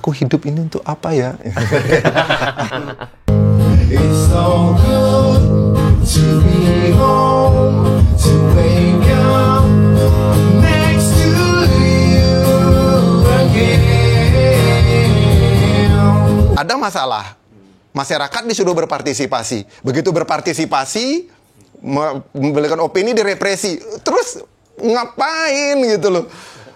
aku hidup ini untuk apa ya? It's so good to be home, to wake up next to you again. Ada masalah, masyarakat disuruh berpartisipasi. Begitu berpartisipasi, memberikan opini direpresi. Terus ngapain gitu loh?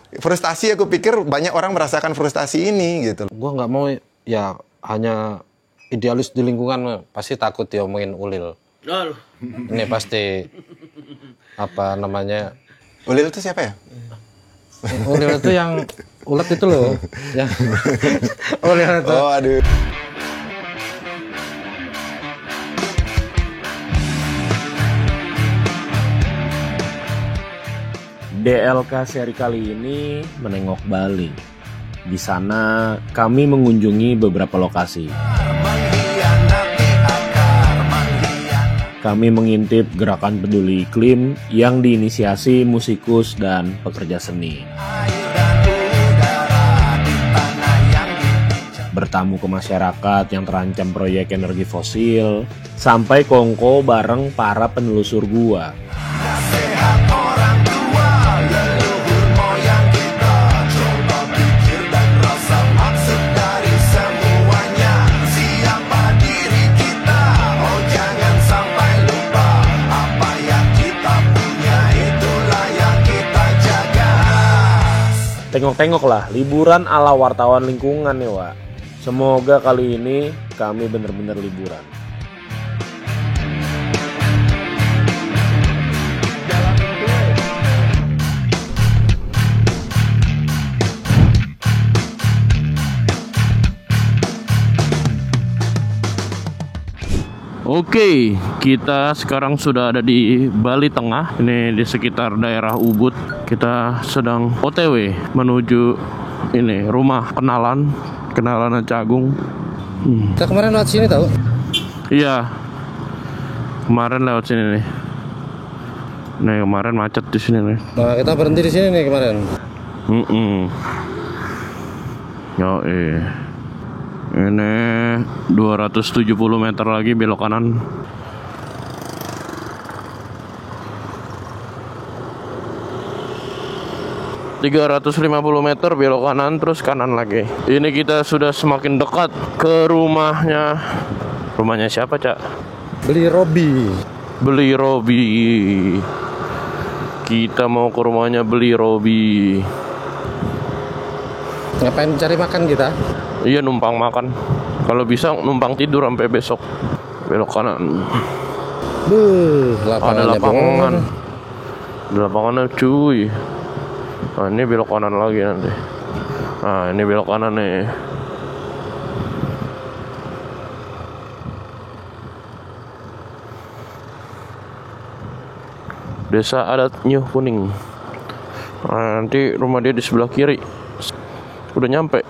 Frustasi, aku pikir banyak orang merasakan frustasi ini gitu. Gue nggak mau ya hanya idealis di lingkungan, pasti takut diomongin ulil. Ini pasti apa namanya? Ulil itu siapa ya? Ulil itu yang ulet itu loh. Yang ulil itu. Oh aduh. DLK seri kali ini menengok Bali. Di sana kami mengunjungi beberapa lokasi. Kami mengintip gerakan peduli iklim yang diinisiasi musikus dan pekerja seni. Bertamu ke masyarakat yang terancam proyek energi fosil, sampai kongko bareng para penelusur gua. Tengok-tengok lah, liburan ala wartawan lingkungan nih, Wak. Semoga kali ini kami benar-benar liburan. Oke, kita sekarang sudah ada di Bali Tengah. Ini di sekitar daerah Ubud. Kita sedang OTW menuju ini rumah kenalan Cagung. Kita kemarin lewat sini tahu? Iya, kemarin lewat sini nih. Nih kemarin macet di sini nih. Nah, kita berhenti di sini nih kemarin. Yo, ini 270 meter lagi belok kanan. ...350 meter belok kanan, terus kanan lagi. Ini kita sudah semakin dekat ke rumahnya. Rumahnya siapa, Cak? Beli Robi. Kita mau ke rumahnya Beli Robi. Ngapain cari makan kita? Iya, numpang makan. Kalau bisa numpang tidur sampai besok. Belok kanan. Ada lapangan. Ada lapangannya cuy. Nah, ini belok kanan lagi nanti. Nah, ini belok kanan nih. Desa Adat Nyuh Kuning. Nah, nanti rumah dia di sebelah kiri. Udah nyampe.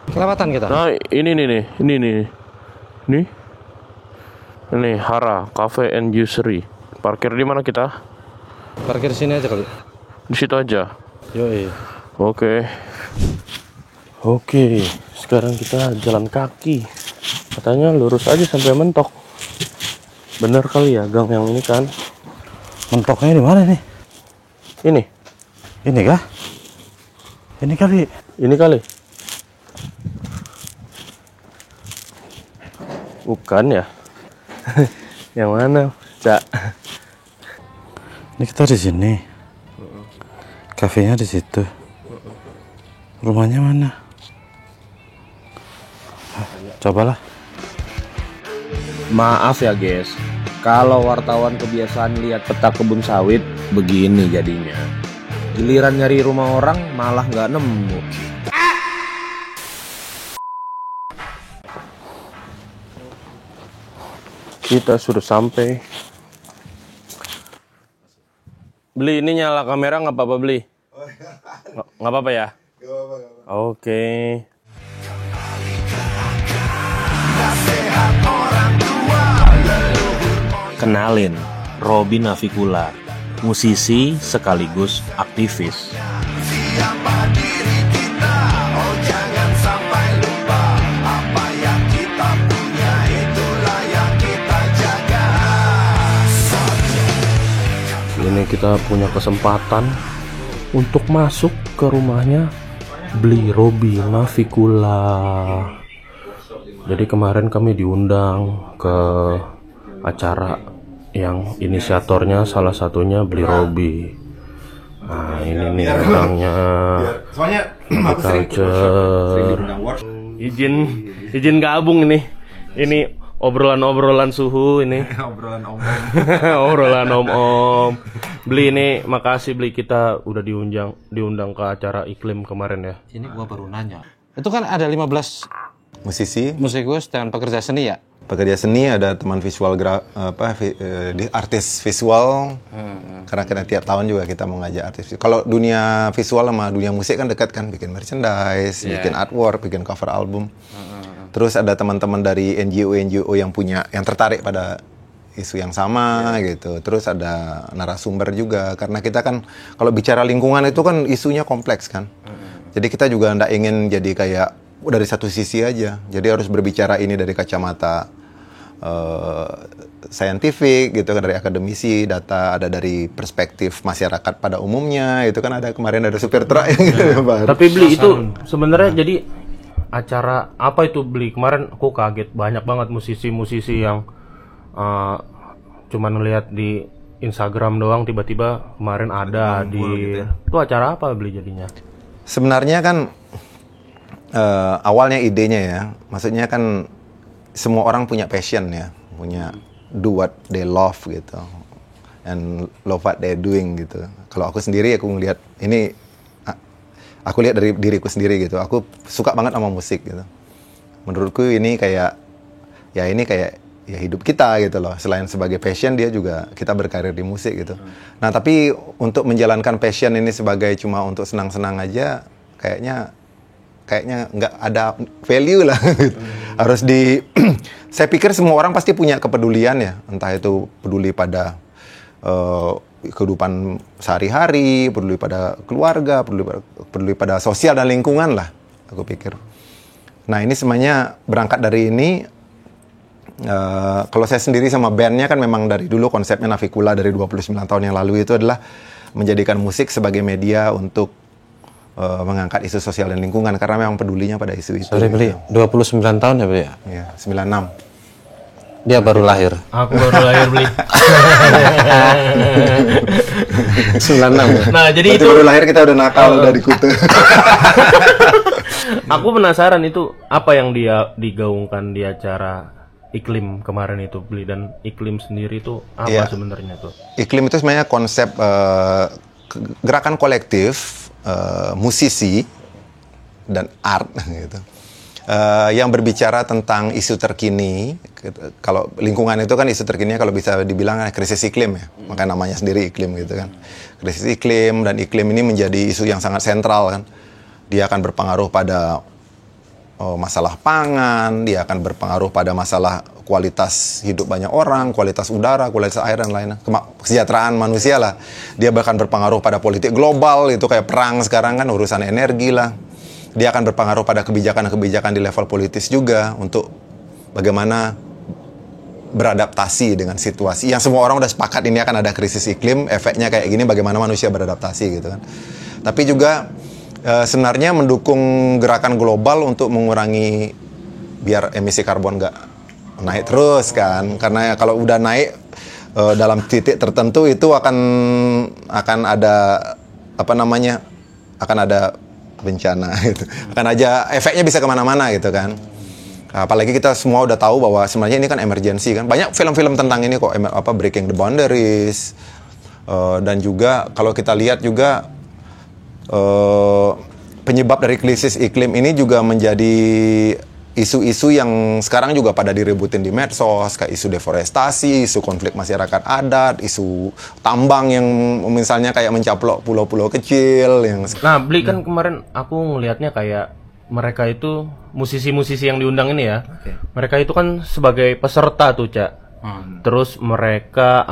Kelewatan kita. Nah, ini nih. Nih. Ini Hara Cafe and Juicery. Parkir di mana kita? Parkir sini aja kali. Di situ aja. Yoi. Oke, sekarang kita jalan kaki. Katanya lurus aja sampai mentok. Bener kali ya gang yang ini kan? Mentoknya di mana nih? Ini kah? Ini kali. Bukan ya? Yang mana, Cak? Ini kita di sini. Kafenya di situ. Rumahnya mana? Cobalah. Maaf ya guys, kalau wartawan kebiasaan lihat peta kebun sawit, begini jadinya. Giliran nyari rumah orang malah nggak nemu. Kita sudah sampai. Beli, ini nyala kamera nggak apa-apa, Beli? Nggak apa-apa ya? Oke. Kenalin, Robi Navicula, musisi sekaligus aktivis. Siapa diri kita, oh jangan ini kita punya kesempatan untuk masuk ke rumahnya Bli Robi Navikula. Jadi kemarin kami diundang ke acara yang inisiatornya salah satunya Bli Robi. Nah ini nih orangnya culture. Izin gabung ini obrolan suhu ini. Obrolan om. Obrolan om. Bli ini makasih Bli, kita udah diundang ke acara iklim kemarin ya. Ini gua baru nanya. Itu kan ada 15 Musisi, musikus dan pekerja seni ya? pekerja seni, ada teman visual artis visual. Karena kita tiap tahun juga kita mau ngajak artis. Kalau dunia visual sama dunia musik kan dekat kan, bikin merchandise, bikin artwork, bikin cover album. Terus ada teman-teman dari NGO yang tertarik pada isu yang sama gitu. Terus ada narasumber juga, karena kita kan kalau bicara lingkungan itu kan isunya kompleks kan. Jadi kita juga nggak ingin jadi kayak dari satu sisi aja. Jadi harus berbicara ini dari kacamata saintifik gitu kan, dari akademisi, data, ada dari perspektif masyarakat pada umumnya. Itu kan ada kemarin ada supir truk gitu. Tapi Bli itu sebenarnya jadi acara apa itu Bli? Kemarin aku kaget, banyak banget musisi-musisi yang cuman ngeliat di Instagram doang, tiba-tiba kemarin ada di gitu ya. Itu acara apa Bli jadinya? Sebenarnya kan awalnya idenya ya, maksudnya kan semua orang punya passion ya, punya do what they love gitu, and love what they're doing gitu. Kalau aku sendiri, aku ngelihat ini, aku lihat dari diriku sendiri gitu. Aku suka banget sama musik gitu. Menurutku ini kayak ya hidup kita gitu loh. Selain sebagai passion, dia juga kita berkarir di musik gitu. Nah tapi untuk menjalankan passion ini sebagai cuma untuk senang-senang aja, kayaknya nggak ada value lah. Harus saya pikir semua orang pasti punya kepedulian ya, entah itu peduli pada kehidupan sehari-hari, peduli pada keluarga, peduli pada sosial dan lingkungan lah, aku pikir. Nah ini semuanya berangkat dari ini. Kalau saya sendiri sama bandnya kan memang dari dulu konsepnya Navikula dari 29 tahun yang lalu itu adalah menjadikan musik sebagai media untuk mengangkat isu sosial dan lingkungan, karena memang pedulinya pada isu itu. Sorry Bli, 29 tahun ya Bli ya? Iya, 96. Dia baru lahir. Aku baru lahir Bli. 96 ya? Nah jadi Berarti itu baru lahir kita udah nakal dari kutu. aku penasaran itu apa yang dia digaungkan di acara iklim kemarin itu Bli, dan iklim sendiri itu apa sebenarnya tuh? Iklim itu sebenarnya konsep gerakan kolektif musisi dan art gitu, yang berbicara tentang isu terkini. Kalau lingkungan itu kan isu terkininya kalau bisa dibilang krisis iklim ya, makanya namanya sendiri iklim gitu kan. Krisis iklim, dan iklim ini menjadi isu yang sangat sentral kan. Dia akan berpengaruh pada masalah pangan, dia akan berpengaruh pada masalah kualitas hidup banyak orang, kualitas udara, kualitas air, dan lainnya, kesejahteraan manusia lah. Dia bahkan berpengaruh pada politik global, itu kayak perang sekarang kan, urusan energi lah. Dia akan berpengaruh pada kebijakan-kebijakan di level politis juga, untuk bagaimana beradaptasi dengan situasi yang semua orang udah sepakat ini akan ada krisis iklim, efeknya kayak gini, bagaimana manusia beradaptasi gitu kan. Tapi juga sebenarnya mendukung gerakan global untuk mengurangi biar emisi karbon nggak naik terus kan, karena kalau udah naik dalam titik tertentu itu akan ada akan ada bencana gitu, akan aja efeknya bisa kemana-mana gitu kan. Apalagi kita semua udah tahu bahwa sebenarnya ini kan emergency kan, banyak film-film tentang ini kok, Breaking the Boundaries, dan juga kalau kita lihat juga penyebab dari krisis iklim ini juga menjadi isu-isu yang sekarang juga pada diributin di medsos, kayak isu deforestasi, isu konflik masyarakat adat, isu tambang yang misalnya kayak mencaplok pulau-pulau kecil yang. Nah, Bli kan kemarin aku ngelihatnya kayak mereka itu musisi-musisi yang diundang ini ya. Mereka itu kan sebagai peserta tuh, Cak. Terus mereka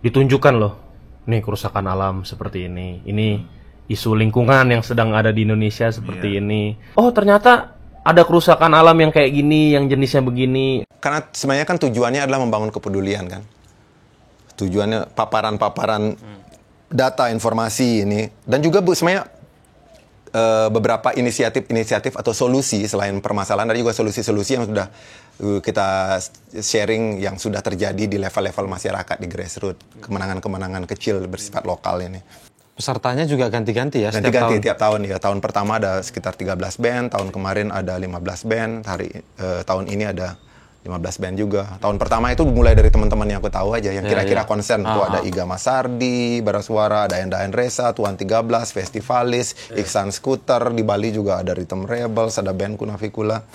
ditunjukkan loh. Nih kerusakan alam seperti ini. Ini isu lingkungan yang sedang ada di Indonesia seperti ini. Oh ternyata ada kerusakan alam yang kayak gini, yang jenisnya begini. Karena sebenarnya kan tujuannya adalah membangun kepedulian kan. Tujuannya paparan-paparan data, informasi ini. Dan juga Bu, sebenarnya beberapa inisiatif atau solusi selain permasalahan, ada juga solusi-solusi yang sudah kita sharing yang sudah terjadi di level-level masyarakat di grassroots. Kemenangan-kemenangan kecil bersifat lokal ini. Pesertanya juga ganti-ganti ya Ganti-ganti tiap tahun ya. Tahun pertama ada sekitar 13 band, tahun kemarin ada 15 band, tahun ini ada 15 band juga. Tahun pertama itu mulai dari teman-teman yang aku tahu aja, yang kira-kira konsen. Tuh ada Iga Masardi, Barasuara, ada Endahen Resa, Tuan 13, Festivalis, Iksan Scooter, di Bali juga ada Rhythm Rebels, ada band Kunafikula,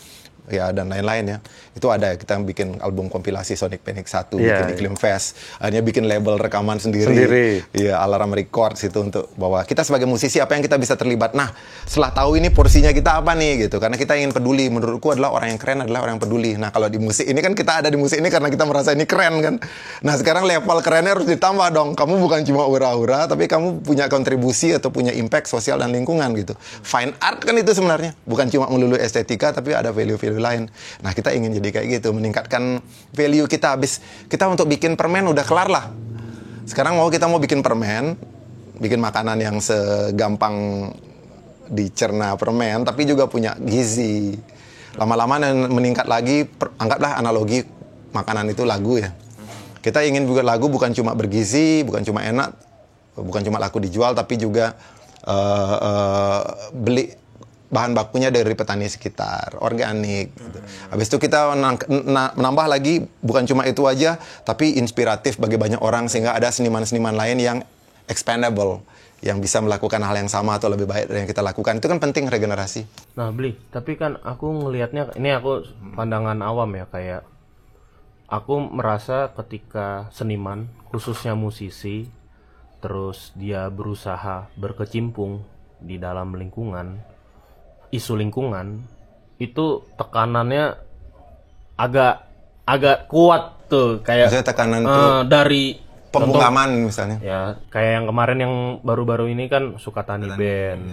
ya dan lain-lain ya. Itu ada, kita bikin album kompilasi Sonic Panic 1, bikin Iklim Fest. Akhirnya bikin label rekaman sendiri. Iya, Alarm Records itu untuk bahwa kita sebagai musisi apa yang kita bisa terlibat. Nah, setelah tahu ini porsinya kita apa nih gitu. Karena kita ingin peduli. Menurutku adalah orang yang keren adalah orang yang peduli. Nah, kalau di musik ini kan kita ada di musik ini karena kita merasa ini keren kan. Nah, sekarang level kerennya harus ditambah dong. Kamu bukan cuma ura-ura, tapi kamu punya kontribusi atau punya impact sosial dan lingkungan gitu. Fine art kan itu sebenarnya. Bukan cuma melulu estetika, tapi ada value-value lain. Nah, kita ingin jadi kayak gitu, meningkatkan value kita. Habis kita untuk bikin permen udah kelar lah. Sekarang kita mau bikin permen, bikin makanan yang segampang dicerna permen, tapi juga punya gizi. Lama-lama meningkat lagi, anggaplah analogi makanan itu lagu ya. Kita ingin juga lagu bukan cuma bergizi, bukan cuma enak, bukan cuma laku dijual, tapi juga beli bahan bakunya dari petani sekitar, organik. Gitu. Habis itu kita menambah lagi, bukan cuma itu aja, tapi inspiratif bagi banyak orang, sehingga ada seniman-seniman lain yang expandable, yang bisa melakukan hal yang sama atau lebih baik dari yang kita lakukan. Itu kan penting, regenerasi. Nah, Bli, tapi kan aku ngelihatnya, ini aku pandangan awam ya, kayak aku merasa ketika seniman, khususnya musisi, terus dia berusaha berkecimpung di dalam lingkungan, isu lingkungan, itu tekanannya agak kuat tuh, kayak maksudnya tekanan tuh dari pembungkaman misalnya. Ya, kayak yang kemarin yang baru-baru ini kan Sukatani Band.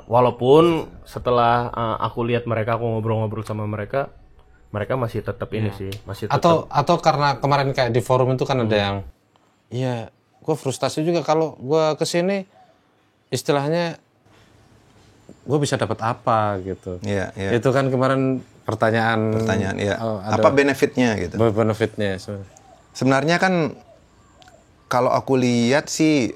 Walaupun setelah aku lihat mereka, aku ngobrol-ngobrol sama mereka masih tetap ini sih, masih tetap. Atau karena kemarin kayak di forum itu kan ada yang, iya, gue frustasi juga kalau gue kesini, istilahnya gue bisa dapat apa gitu. Iya. Itu kan kemarin pertanyaan ya. Apa benefitnya gitu? Benefitnya. Sebenarnya kan kalau aku lihat sih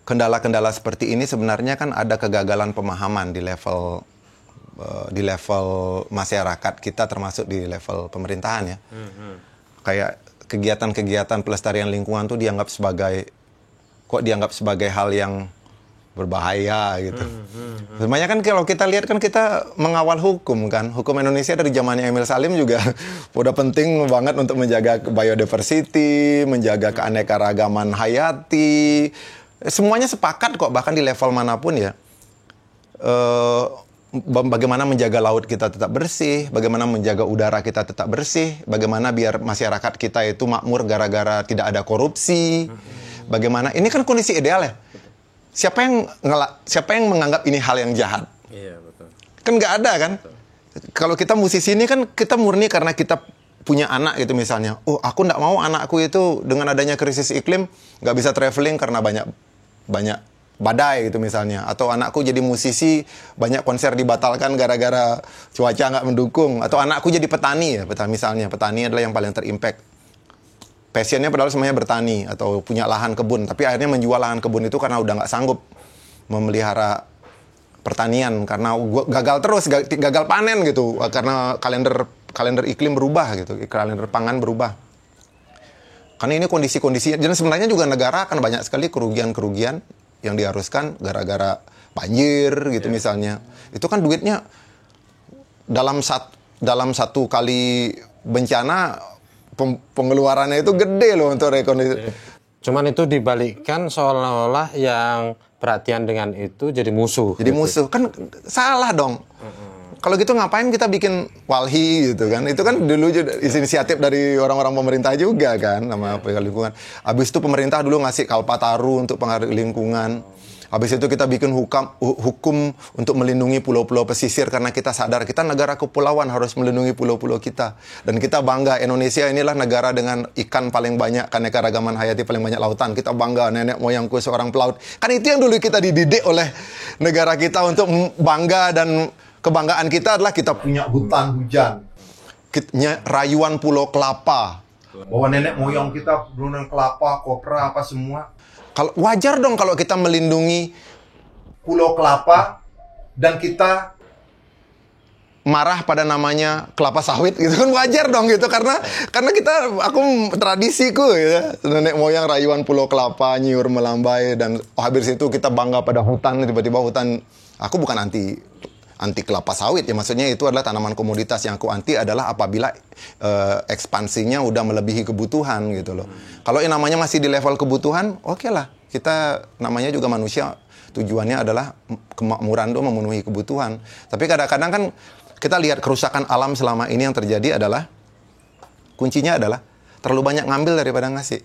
kendala-kendala seperti ini sebenarnya kan ada kegagalan pemahaman di level masyarakat kita, termasuk di level pemerintahan ya. Kayak kegiatan-kegiatan pelestarian lingkungan tuh dianggap sebagai hal yang berbahaya gitu. Sebenarnya kan kalau kita lihat kan kita mengawal hukum kan. Hukum Indonesia dari zamannya Emil Salim juga udah penting banget untuk menjaga biodiversity, menjaga keanekaragaman hayati. Semuanya sepakat kok, bahkan di level manapun ya. Bagaimana menjaga laut kita tetap bersih, bagaimana menjaga udara kita tetap bersih, bagaimana biar masyarakat kita itu makmur gara-gara tidak ada korupsi. Bagaimana, ini kan kondisi ideal ya. Siapa yang menganggap ini hal yang jahat? Iya, betul. Kan nggak ada kan? Kalau kita musisi ini kan kita murni karena kita punya anak gitu misalnya. Oh, aku nggak mau anakku itu dengan adanya krisis iklim nggak bisa traveling karena banyak badai gitu misalnya. Atau anakku jadi musisi, banyak konser dibatalkan gara-gara cuaca nggak mendukung. Atau anakku jadi petani ya, misalnya. Petani adalah yang paling terimpact. Passionnya padahal semuanya bertani atau punya lahan kebun, tapi akhirnya menjual lahan kebun itu karena udah nggak sanggup memelihara pertanian karena gagal panen gitu, karena kalender iklim berubah gitu, kalender pangan berubah. Karena ini kondisi-kondisi, dan sebenarnya juga negara akan banyak sekali kerugian-kerugian yang diharuskan gara-gara banjir gitu misalnya. Itu kan duitnya dalam satu kali bencana pengeluarannya itu gede loh untuk rekonstruksi. Cuman itu dibalikkan seolah-olah yang perhatian dengan itu jadi musuh. Jadi musuh. Kan salah dong. Kalau gitu ngapain kita bikin walhi gitu kan? Itu kan dulu inisiatif dari orang-orang pemerintah juga kan, sama lingkungan. Habis itu pemerintah dulu ngasih Kalpataru untuk pengaruh lingkungan. Habis itu kita bikin hukum untuk melindungi pulau-pulau pesisir karena kita sadar kita negara kepulauan harus melindungi pulau-pulau kita. Dan kita bangga Indonesia inilah negara dengan ikan paling banyak, keanekaragaman hayati paling banyak lautan. Kita bangga nenek moyangku seorang pelaut. Kan itu yang dulu kita dididik oleh negara kita untuk bangga, dan kebanggaan kita adalah kita punya hutan hujan. Rayuan Pulau Kelapa. Bahwa nenek moyang kita berulang kelapa, kopra, apa semua. Kalau wajar dong kalau kita melindungi Pulau Kelapa dan kita marah pada namanya kelapa sawit gitu kan, wajar dong gitu, karena aku tradisiku ya, nenek moyang rayuan Pulau Kelapa, nyiur melambai, dan habis itu kita bangga pada hutan. Tiba-tiba hutan, aku bukan anti kelapa sawit ya, maksudnya itu adalah tanaman komoditas. Yang aku anti adalah apabila ekspansinya udah melebihi kebutuhan gitu loh. Kalau yang namanya masih di level kebutuhan, oke lah, kita namanya juga manusia, tujuannya adalah kemakmuran tuh, memenuhi kebutuhan. Tapi kadang-kadang kan kita lihat kerusakan alam selama ini yang terjadi adalah, kuncinya adalah terlalu banyak ngambil daripada ngasih.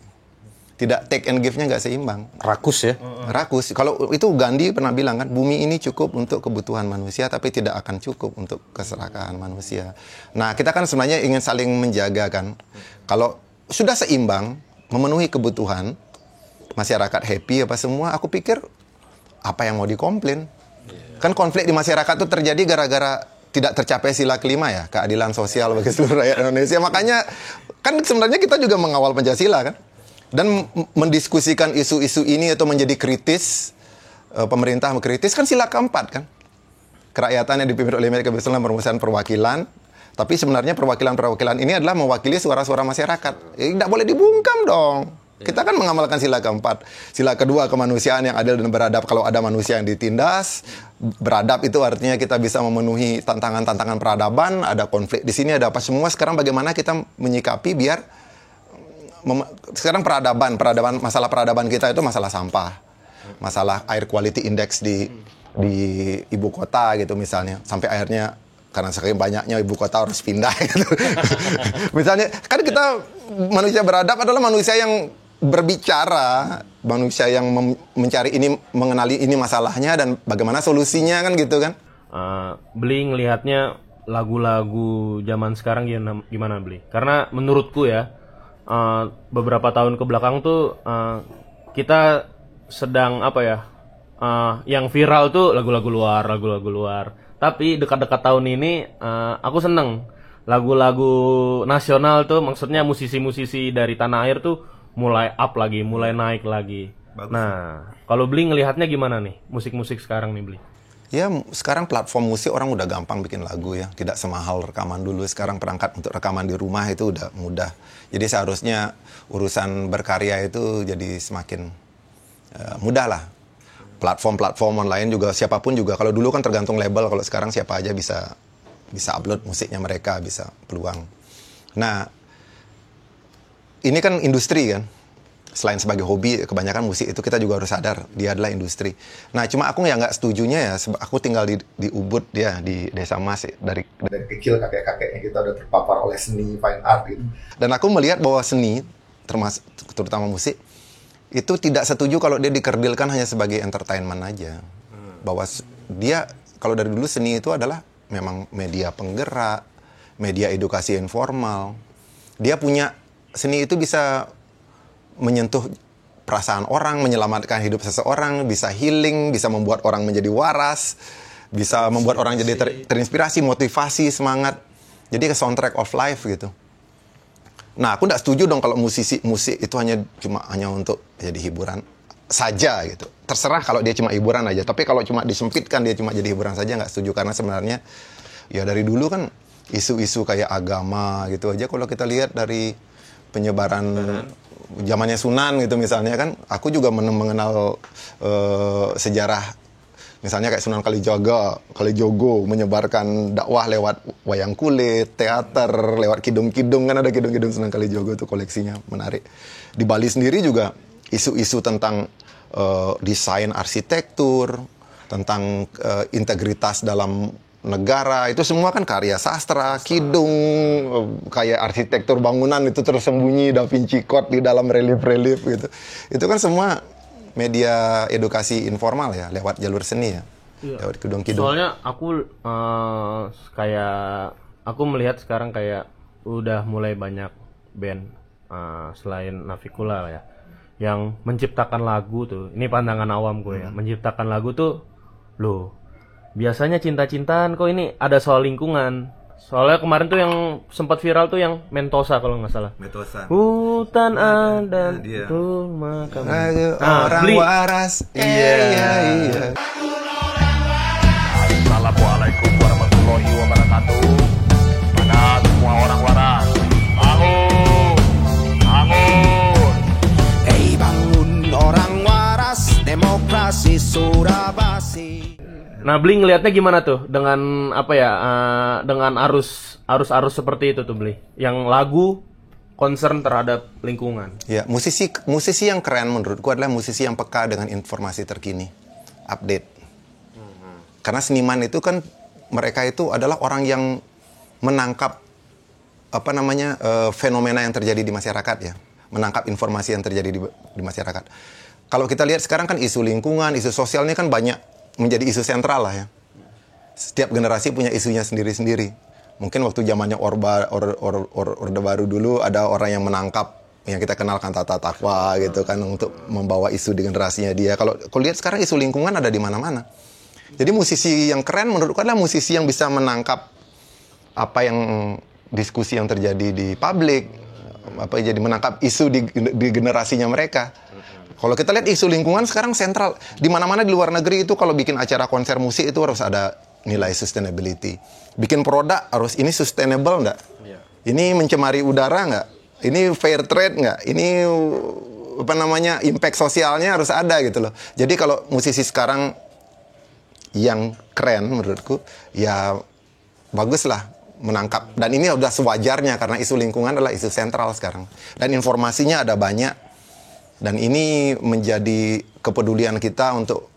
Tidak take and give-nya nggak seimbang. Rakus ya? Rakus. Kalau itu Gandhi pernah bilang kan, bumi ini cukup untuk kebutuhan manusia, tapi tidak akan cukup untuk keserakahan manusia. Nah, kita kan sebenarnya ingin saling menjaga kan. Kalau sudah seimbang, memenuhi kebutuhan, masyarakat happy apa semua, aku pikir apa yang mau dikomplain? Kan konflik di masyarakat itu terjadi gara-gara tidak tercapai sila kelima ya, keadilan sosial bagi seluruh rakyat Indonesia. Makanya kan sebenarnya kita juga mengawal Pancasila kan. Dan mendiskusikan isu-isu ini atau menjadi kritis, pemerintah mengkritis kan sila keempat kan. Kerakyatan yang dipimpin oleh kebesaran dalam perumusan perwakilan. Tapi sebenarnya perwakilan ini adalah mewakili suara-suara masyarakat. Tidak boleh dibungkam dong. Kita kan mengamalkan sila keempat. Sila kedua, kemanusiaan yang adil dan beradab. Kalau ada manusia yang ditindas, beradab itu artinya kita bisa memenuhi tantangan-tantangan peradaban. Ada konflik di sini, ada apa semua. Sekarang bagaimana kita menyikapi biar sekarang masalah peradaban kita itu masalah sampah, masalah air quality index di ibu kota gitu misalnya, sampai akhirnya karena saking banyaknya ibu kota harus pindah gitu. Misalnya kan kita manusia beradab adalah manusia yang berbicara, manusia yang mencari ini, mengenali ini masalahnya dan bagaimana solusinya kan gitu kan. Beli ngelihatnya lagu-lagu zaman sekarang gimana Beli? Karena menurutku ya, beberapa tahun ke belakang tuh kita sedang apa ya, yang viral tuh lagu-lagu luar. Tapi dekat-dekat tahun ini aku seneng lagu-lagu nasional tuh, maksudnya musisi-musisi dari tanah air tuh mulai up lagi, mulai naik lagi. Bagus. Nah, kalau Beli ngelihatnya gimana nih musik-musik sekarang nih Beli? Ya, sekarang platform musik orang udah gampang bikin lagu ya. Tidak semahal rekaman dulu. Sekarang perangkat untuk rekaman di rumah itu udah mudah. Jadi seharusnya urusan berkarya itu jadi semakin mudah lah. Platform online juga, siapapun juga. Kalau dulu kan tergantung label, kalau sekarang siapa aja bisa upload musiknya mereka, bisa peluang. Nah, ini kan industri kan. Selain sebagai hobi, kebanyakan musik itu kita juga harus sadar dia adalah industri. Nah, cuma aku yang nggak setujunya ya, aku tinggal di Ubud ya, di Desa Mas. Dari kecil kakek-kakeknya kita udah terpapar oleh seni, fine art gitu. Dan aku melihat bahwa seni, terutama musik, itu tidak setuju kalau dia dikerdilkan hanya sebagai entertainment aja. Bahwa dia, kalau dari dulu seni itu adalah memang media penggerak, media edukasi informal. Dia punya, seni itu bisa menyentuh perasaan orang, menyelamatkan hidup seseorang, bisa healing, bisa membuat orang menjadi waras, bisa membuat orang jadi terinspirasi, motivasi, semangat. Jadi ke soundtrack of life gitu. Nah, aku nggak setuju dong kalau musik itu hanya untuk jadi hiburan saja gitu. Terserah kalau dia cuma hiburan aja. Tapi kalau cuma disempitkan dia cuma jadi hiburan saja, nggak setuju. Karena sebenarnya ya dari dulu kan isu-isu kayak agama gitu aja. Kalau kita lihat dari penyebaran zamannya Sunan gitu misalnya kan, aku juga mengenal sejarah misalnya kayak Sunan Kalijogo menyebarkan dakwah lewat wayang kulit, teater, lewat kidung-kidung, kan ada kidung-kidung Sunan Kalijogo itu koleksinya menarik. Di Bali sendiri juga isu-isu tentang desain arsitektur, tentang integritas dalam negara, itu semua kan karya sastra, kidung, kayak arsitektur bangunan itu tersembunyi Da Vinci Code di dalam relief-relief gitu. Itu kan semua media edukasi informal ya, lewat jalur seni ya. Lewat kidung-kidung. Soalnya aku kayak aku melihat sekarang kayak udah mulai banyak band selain Navikula lah ya, yang menciptakan lagu tuh. Ini pandangan awam gue ya. Menciptakan lagu tuh, loh, biasanya cinta-cintaan, kok ini ada soal lingkungan. Soalnya kemarin tuh yang sempat viral tuh yang Mentosa kalau nggak salah. Mentosa. Hutan ada dia. rumah kamu. Orang Bli. waras. Iya. Assalamualaikum warahmatullahi wabarakatuh. Pada semua orang waras, bangun, bangun. Hei bangun orang waras, demokrasi sudah basi. Nah, Bli ngelihatnya gimana tuh dengan apa ya? Dengan arus seperti itu tuh, Bli. Yang lagu concern terhadap lingkungan. Ya, musisi yang keren menurutku adalah musisi yang peka dengan informasi terkini, update. Karena seniman itu kan mereka itu adalah orang yang menangkap fenomena yang terjadi di masyarakat ya, menangkap informasi yang terjadi di masyarakat. Kalau kita lihat sekarang kan isu lingkungan, isu sosial ini kan banyak menjadi isu sentral lah ya. Setiap generasi punya isunya sendiri-sendiri. Mungkin waktu zamannya Orde Baru dulu ada orang yang menangkap yang kita kenal kan Tata Takwa gitu kan untuk membawa isu di generasinya dia. Kalau lihat sekarang isu lingkungan ada di mana-mana. Jadi musisi yang keren menurutku adalah musisi yang bisa menangkap apa yang diskusi yang terjadi di publik, jadi menangkap isu di generasinya mereka. Kalau kita lihat isu lingkungan sekarang sentral di mana-mana di luar negeri itu kalau bikin acara konser musik itu harus ada nilai sustainability. Bikin produk harus ini sustainable nggak? Ini mencemari udara nggak? Ini fair trade nggak? Ini impact sosialnya harus ada gitu loh. Jadi kalau musisi sekarang yang keren menurutku ya baguslah menangkap, dan ini udah sewajarnya karena isu lingkungan adalah isu sentral sekarang dan informasinya ada banyak, dan ini menjadi kepedulian kita untuk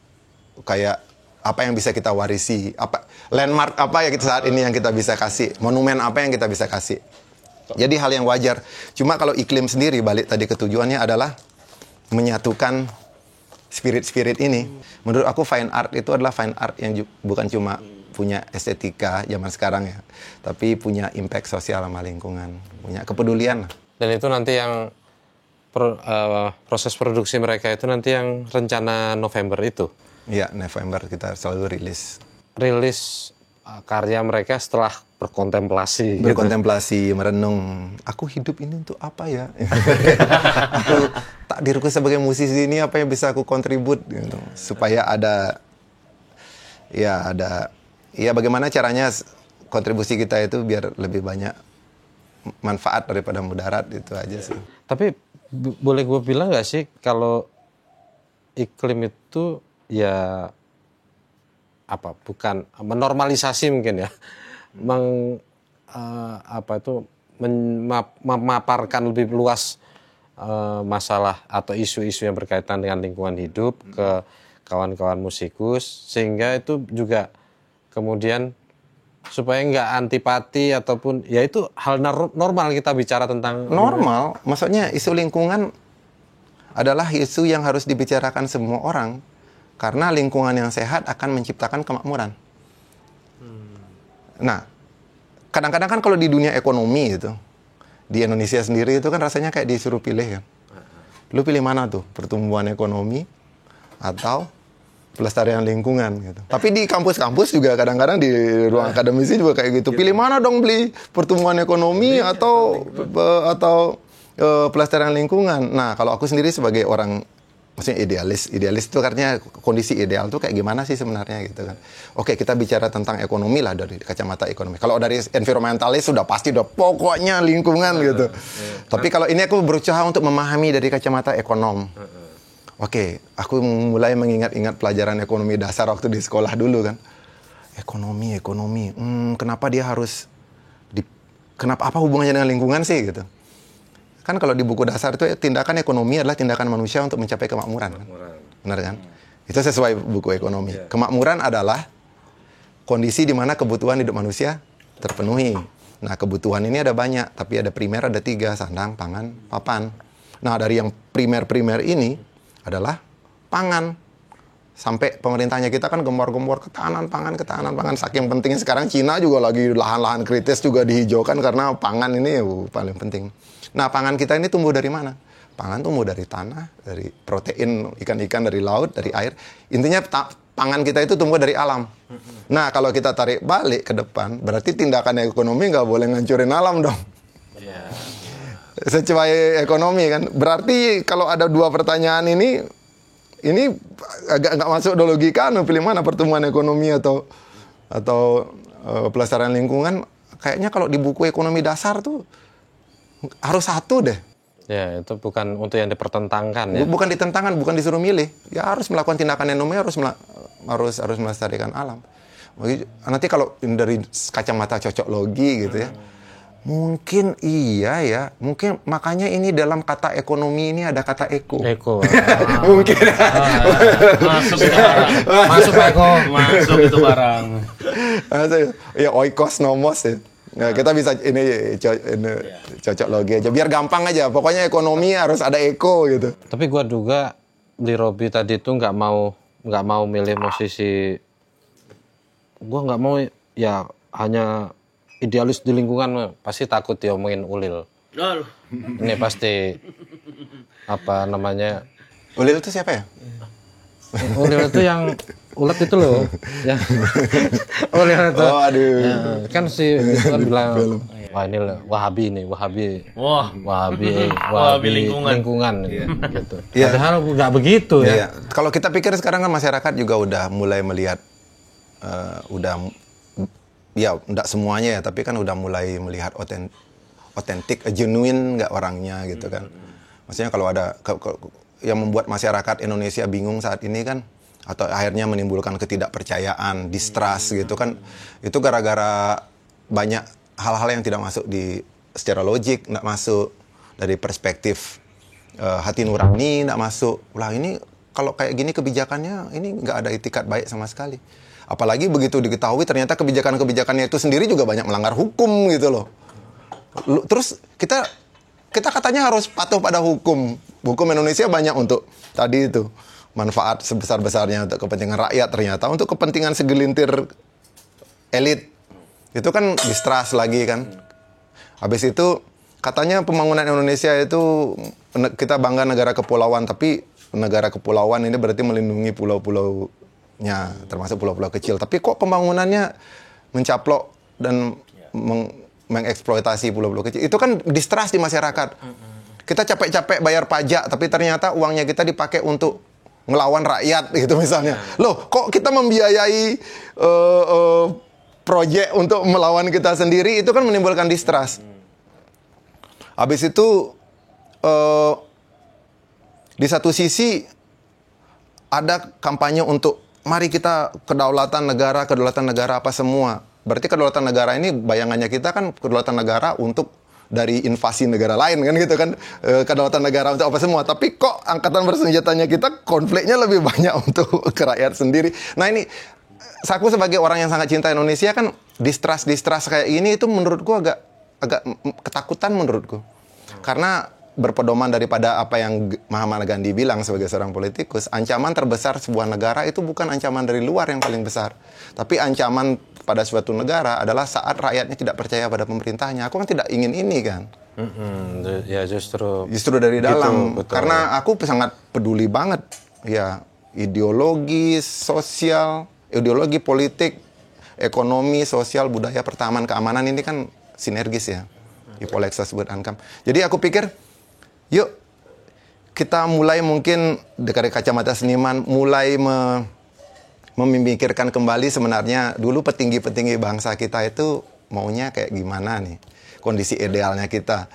kayak apa yang bisa kita warisi, apa landmark apa ya kita saat ini yang kita bisa kasih, monumen apa yang kita bisa kasih. Jadi hal yang wajar. Cuma kalau iklim sendiri balik tadi ke tujuannya adalah menyatukan spirit-spirit ini. Menurut aku fine art itu adalah fine art yang bukan cuma punya estetika zaman sekarang ya, tapi punya impact sosial sama lingkungan, punya kepedulian. Dan itu nanti yang proses produksi mereka itu nanti yang rencana November itu. Iya, November kita selalu rilis Karya mereka setelah berkontemplasi. Berkontemplasi, merenung. Aku hidup ini untuk apa ya? Aku takdirku sebagai musisi ini apa yang bisa aku kontribut gitu. Supaya bagaimana caranya kontribusi kita itu biar lebih banyak manfaat daripada mudarat, itu aja sih. Tapi boleh gue bilang nggak sih kalau iklim itu ya bukan menormalisasi mungkin ya, memaparkan lebih luas masalah atau isu-isu yang berkaitan dengan lingkungan hidup ke kawan-kawan musikus, sehingga itu juga kemudian supaya nggak antipati ataupun ya itu hal normal kita bicara tentang normal. Maksudnya isu lingkungan adalah isu yang harus dibicarakan semua orang. Karena lingkungan yang sehat akan menciptakan kemakmuran. Nah, kadang-kadang kan kalau di dunia ekonomi itu, di Indonesia sendiri itu kan rasanya kayak disuruh pilih kan. Lu pilih mana tuh? Pertumbuhan ekonomi atau pelestarian lingkungan gitu. Tapi di kampus-kampus juga kadang-kadang di ruang akademisi juga kayak gitu. Pilih mana dong, beli pertumbuhan ekonomi atau pelestarian lingkungan. Nah, kalau aku sendiri sebagai orang maksudnya idealis itu artinya kondisi ideal tuh kayak gimana sih sebenarnya gitu kan. Oke, kita bicara tentang ekonomi lah dari kacamata ekonomi. Kalau dari environmentalis sudah pasti udah pokoknya lingkungan gitu. Tapi kalau ini aku berusaha untuk memahami dari kacamata ekonom. Oke, aku mulai mengingat-ingat pelajaran ekonomi dasar waktu di sekolah dulu kan. Ekonomi. Kenapa dia harus kenapa apa hubungannya dengan lingkungan sih gitu. Kan kalau di buku dasar itu tindakan ekonomi adalah tindakan manusia untuk mencapai kemakmuran. Kan? Benar kan? Itu sesuai buku ekonomi. Kemakmuran adalah kondisi di mana kebutuhan hidup manusia terpenuhi. Nah, kebutuhan ini ada banyak, tapi ada primer, ada 3, sandang, pangan, papan. Nah, dari yang primer ini adalah pangan. Sampai pemerintahnya kita kan gembor-gembor ketahanan pangan. Saking pentingnya sekarang Cina juga lagi lahan-lahan kritis juga dihijaukan karena pangan ini paling penting. Nah, pangan kita ini tumbuh dari mana? Pangan tumbuh dari tanah, dari protein ikan-ikan, dari laut, dari air. Intinya pangan kita itu tumbuh dari alam. Nah, kalau kita tarik balik ke depan, berarti tindakan ekonomi nggak boleh ngancurin alam dong. Sesuai ekonomi kan. Berarti kalau ada dua pertanyaan ini agak nggak masuk do logika, pilih mana pertumbuhan ekonomi atau pelestarian lingkungan. Kayaknya kalau di buku ekonomi dasar tuh harus satu deh. Ya, itu bukan untuk yang dipertentangkan ya. Bukan ditentangkan, bukan disuruh milih. Ya harus melakukan tindakan ekonomi, harus melestarikan alam. Nanti kalau dari kacamata cocok logi gitu ya. Mungkin iya ya, mungkin makanya ini dalam kata ekonomi ini ada kata eko. Eko. Mungkin. Masuk itu barang. Masuk Pak Eko. Masuk itu barang. Ya oikos nomos ya. Nah, kita bisa ini cocok logi aja, biar gampang aja. Pokoknya ekonomi harus ada eko gitu. Tapi gua duga di Robi tadi itu nggak mau milih posisi. Gua nggak mau ya hanya idealis di lingkungan, pasti takut diomongin Ulil. Ini pasti apa namanya? Ulil itu siapa ya? Ulil itu yang ulet itu loh. Ya. Ulil itu. Oh, aduh. Ya, kan si itu kan bilang, wah ini Wahabi nih, Wahabi lingkungan gitu. Ya. Padahal nggak begitu ya. Kalau kita pikir sekarang kan masyarakat juga udah mulai melihat, ya enggak semuanya ya, tapi kan udah mulai melihat otentik, genuine nggak orangnya gitu kan. Maksudnya kalau ada yang membuat masyarakat Indonesia bingung saat ini kan, atau akhirnya menimbulkan ketidakpercayaan, distrust gitu kan, itu gara-gara banyak hal-hal yang tidak masuk secara logik, nggak masuk dari perspektif hati nurani, nggak masuk. Lah ini kalau kayak gini kebijakannya ini nggak ada itikat baik sama sekali. Apalagi begitu diketahui ternyata kebijakan-kebijakannya itu sendiri juga banyak melanggar hukum gitu loh. Terus kita katanya harus patuh pada hukum. Hukum Indonesia banyak untuk tadi itu manfaat sebesar-besarnya untuk kepentingan rakyat, ternyata untuk kepentingan segelintir elit. Itu kan distrust lagi kan. Habis itu katanya pembangunan Indonesia itu kita bangga negara kepulauan, tapi negara kepulauan ini berarti melindungi pulau-pulaunya, termasuk pulau-pulau kecil. Tapi kok pembangunannya mencaplok dan mengeksploitasi pulau-pulau kecil? Itu kan distrust di masyarakat. Kita capek-capek bayar pajak, tapi ternyata uangnya kita dipakai untuk ngelawan rakyat gitu misalnya. Loh, kok kita membiayai proyek untuk melawan kita sendiri? Itu kan menimbulkan distrust. Habis itu di satu sisi ada kampanye untuk mari kita kedaulatan negara apa semua. Berarti kedaulatan negara ini bayangannya kita kan kedaulatan negara untuk dari invasi negara lain kan gitu kan, kedaulatan negara untuk apa semua. Tapi kok angkatan bersenjatanya kita konfliknya lebih banyak untuk ke rakyat sendiri. Nah ini aku sebagai orang yang sangat cinta Indonesia kan, distrust kayak ini itu menurutku agak ketakutan menurutku. Karena berpedoman daripada apa yang Mahatma Gandhi bilang sebagai seorang politikus, ancaman terbesar sebuah negara itu bukan ancaman dari luar yang paling besar, tapi ancaman pada suatu negara adalah saat rakyatnya tidak percaya pada pemerintahnya. Aku kan tidak ingin ini kan. Ya justru dari dalam. Gitu, karena aku sangat peduli banget ya ideologi sosial, ideologi politik, ekonomi, sosial, budaya, pertahanan, keamanan ini kan sinergis ya. Ipolexos sebut Ankam. Jadi aku pikir yuk kita mulai mungkin dari kacamata seniman mulai memikirkan kembali sebenarnya dulu petinggi-petinggi bangsa kita itu maunya kayak gimana nih, kondisi idealnya kita.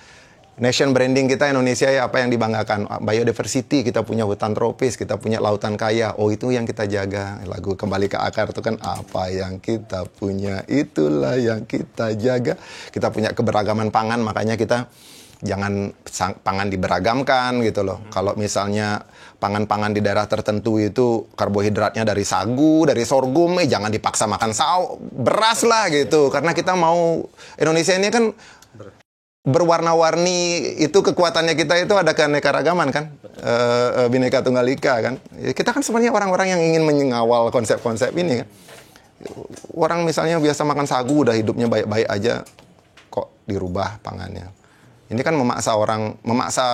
Nation branding kita Indonesia ya apa yang dibanggakan, biodiversity, kita punya hutan tropis, kita punya lautan kaya, oh itu yang kita jaga. Lagu Kembali ke Akar itu kan apa yang kita punya itulah yang kita jaga. Kita punya keberagaman pangan, makanya kita jangan pangan diberagamkan gitu loh. Kalau misalnya pangan-pangan di daerah tertentu itu karbohidratnya dari sagu, dari sorghum, jangan dipaksa makan beras lah gitu. Karena kita mau, Indonesia ini kan berwarna-warni, itu kekuatannya kita itu ada keanekaragaman kan. Bhinneka Tunggal Ika kan. Kita kan sebenarnya orang-orang yang ingin mengawal konsep-konsep ini kan. Orang misalnya biasa makan sagu udah hidupnya baik-baik aja, kok dirubah pangannya. Ini kan memaksa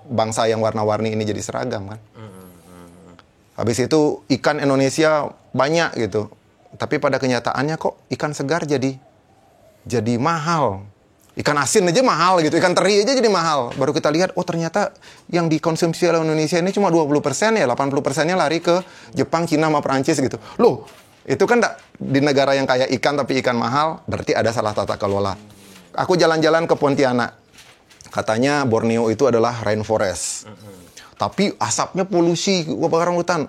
bangsa yang warna-warni ini jadi seragam kan. Habis itu ikan Indonesia banyak gitu. Tapi pada kenyataannya kok ikan segar jadi mahal. Ikan asin aja mahal gitu, ikan teri aja jadi mahal. Baru kita lihat, oh ternyata yang dikonsumsi oleh Indonesia ini cuma 20% ya, 80%-nya lari ke Jepang, Cina, sama Perancis gitu. Loh, itu kan di negara yang kaya ikan tapi ikan mahal, berarti ada salah tata kelola. Aku jalan-jalan ke Pontianak. Katanya Borneo itu adalah rainforest. Tapi asapnya polusi, kebakaran hutan.